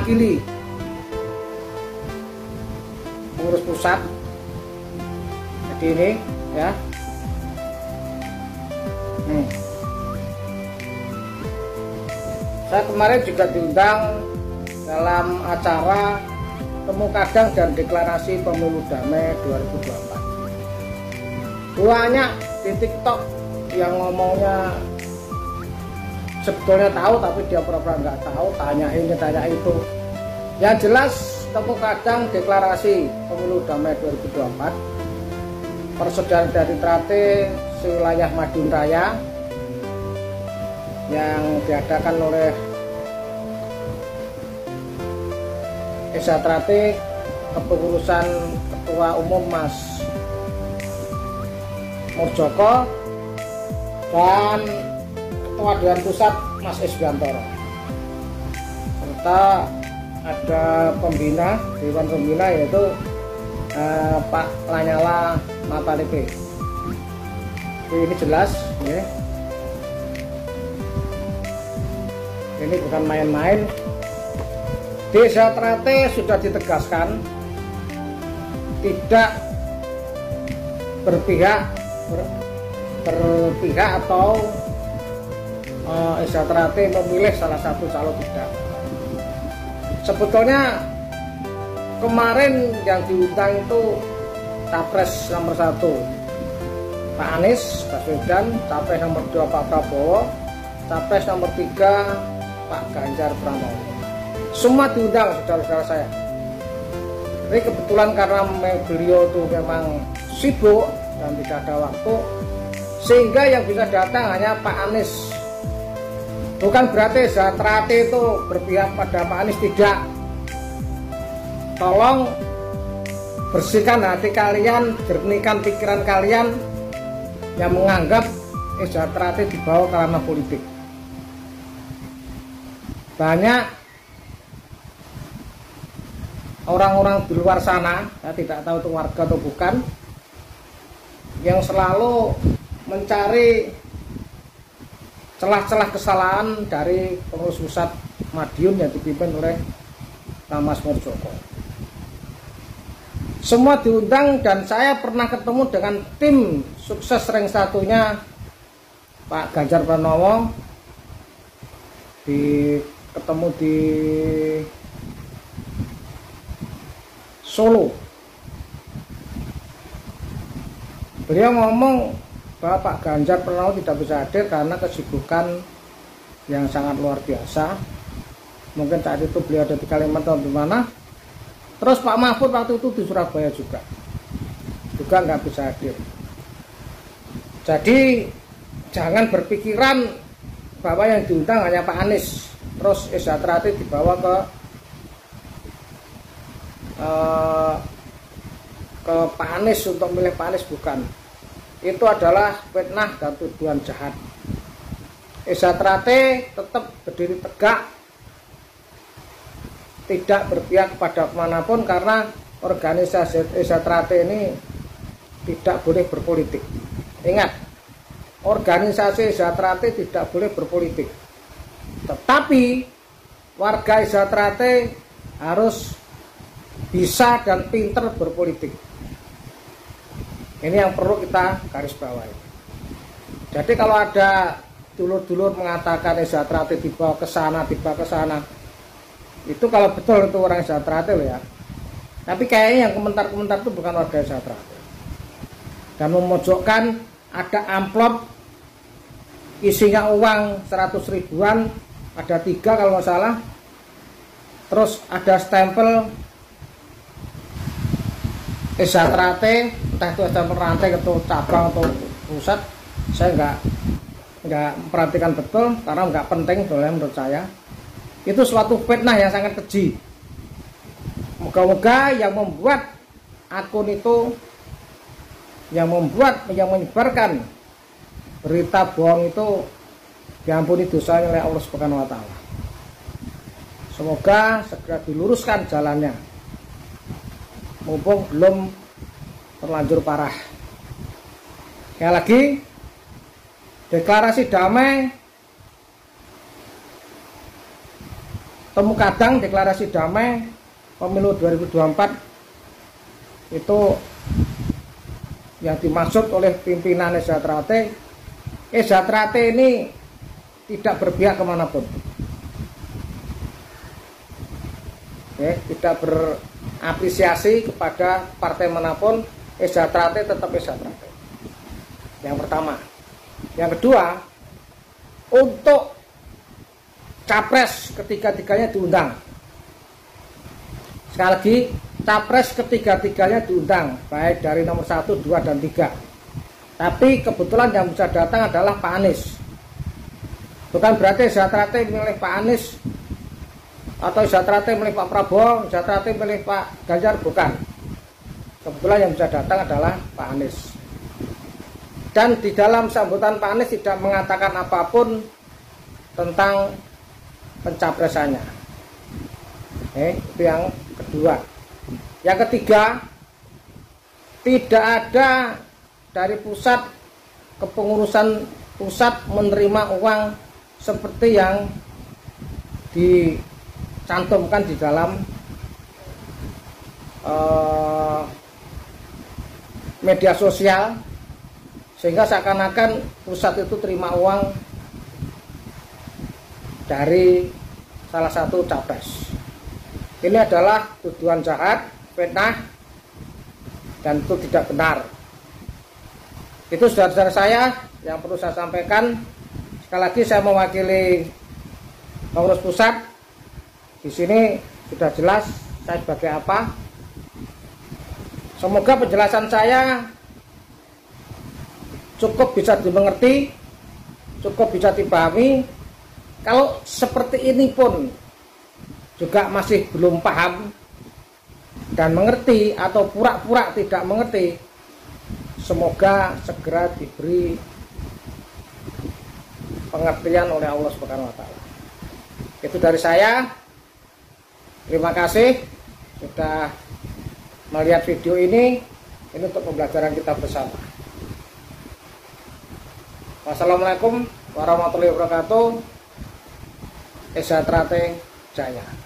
mewakili pengurus pusat. Jadi ini ya. Saya kemarin juga diundang dalam acara Temu Kadang dan Deklarasi Pemilu Damai 2024. Banyak di TikTok yang ngomongnya sebetulnya tahu tapi dia pura-pura nggak tahu, tanya ini tanya itu. Yang jelas Temu Kadang Deklarasi Pemilu Damai 2024 Persaudaraan dari Trate sewilayah Madiun Raya yang diadakan oleh Esa Trate, kepengurusan Ketua Umum Mas Murjoko dan Ketua Dewan Pusat Mas Isbiantoro, serta ada pembina, Dewan Pembina yaitu Pak Lanyala Matalipe. Ini jelas ya. Ini bukan main-main. Desa Trate sudah ditegaskan tidak berpihak atau Desa Trate memilih salah satu calon, tidak. Sebetulnya kemarin yang diundang itu Capres nomor 1 Pak Anies Baswedan, Capres nomor 2 Pak Prabowo, Capres nomor 3 Pak Ganjar Pranowo. Semua diundang saudara-saudara saya. Tapi kebetulan karena beliau itu memang sibuk dan tidak ada waktu, sehingga yang bisa datang hanya Pak Anies. Bukan berarti Desa Trate itu berpihak pada Pak Anies, tidak. Tolong bersihkan hati kalian, jernihkan pikiran kalian yang menganggap Desa Trate dibawa ke ranah politik. Banyak orang-orang di luar sana, saya tidak tahu itu warga atau bukan, yang selalu mencari celah-celah kesalahan dari pengurus pusat Madiun yang dipimpin oleh Mas Murjoko. Semua diundang dan saya pernah ketemu dengan tim sukses ring satunya Pak Ganjar Pranowo, ketemu di Solo. Beliau ngomong bahwa Pak Ganjar Pranowo tidak bisa hadir karena kesibukan yang sangat luar biasa. Mungkin saat itu beliau ada di Kalimantan di mana. Terus Pak Mahfud waktu itu di Surabaya juga nggak bisa hadir. Jadi jangan berpikiran bahwa yang diundang hanya Pak Anies, terus Desa Trate dibawa ke Pak Anies untuk milih Pak Anies, bukan. Itu adalah fitnah dan tuduhan jahat. Desa Trate tetap berdiri tegak, tidak berpihak kepada manapun, karena organisasi Desa Trate ini tidak boleh berpolitik. Ingat, organisasi Desa Trate tidak boleh berpolitik. Tetapi warga Desa Trate harus bisa dan pinter berpolitik. Ini yang perlu kita garis bawahi. Jadi kalau ada dulur-dulur mengatakan Desa Trate dibawa ke sana, itu kalau betul itu orang Desa Trate loh ya. Tapi kayaknya yang komentar-komentar itu bukan warga Desa Trate. Dan memojokkan ada amplop isinya uang 100 ribuan, ada 3 kalau nggak salah. Terus ada stempel Desa Trate, entah itu stempel rantai atau cabang atau pusat. Saya nggak memperhatikan betul karena nggak penting menurut saya. Itu suatu fitnah yang sangat keji. Moga-moga yang membuat akun itu, yang menyebarkan berita bohong itu diampuni dosanya oleh Allah Subhanahu wa Ta'ala. Semoga segera diluruskan jalannya, mumpung belum terlanjur parah. Sekali lagi, deklarasi damai temu kadang deklarasi damai pemilu 2024 itu yang dimaksud oleh pimpinan Ejatrate ini tidak berpihak kemanapun, tidak berapresiasi kepada partai manapun. Ejatrate tetap Ejatrate. Yang pertama. Yang kedua, untuk capres ketiga-tiganya diundang. Sekali lagi, capres ketiga-tiganya diundang, baik dari nomor 1, 2, dan 3. Tapi kebetulan yang bisa datang adalah Pak Anies. Bukan berarti Ejatrate milih Pak Anies atau Ejatrate milih Pak Prabowo, Ejatrate milih Pak Ganjar, bukan. Kebetulan yang bisa datang adalah Pak Anies. Dan di dalam sambutan Pak Anies tidak mengatakan apapun tentang pencapresannya. Itu yang kedua. Yang ketiga, tidak ada dari pusat kepengurusan pusat menerima uang seperti yang dicantumkan di dalam media sosial, sehingga seakan-akan pusat itu terima uang dari salah satu capres. Ini adalah tuduhan jahat, fitnah, dan itu tidak benar. Itu saudara-saudara saya yang perlu saya sampaikan. Sekali lagi saya mewakili pengurus pusat. Di sini sudah jelas saya sebagai apa. Semoga penjelasan saya cukup bisa dimengerti, cukup bisa dipahami. Kalau seperti ini pun juga masih belum paham dan mengerti atau pura-pura tidak mengerti, semoga segera diberi pengertian oleh Allah Subhanahu wa taala. Itu dari saya. Terima kasih sudah melihat video ini untuk pembelajaran kita bersama. Wassalamualaikum warahmatullahi wabarakatuh. Ejatrate Jaya.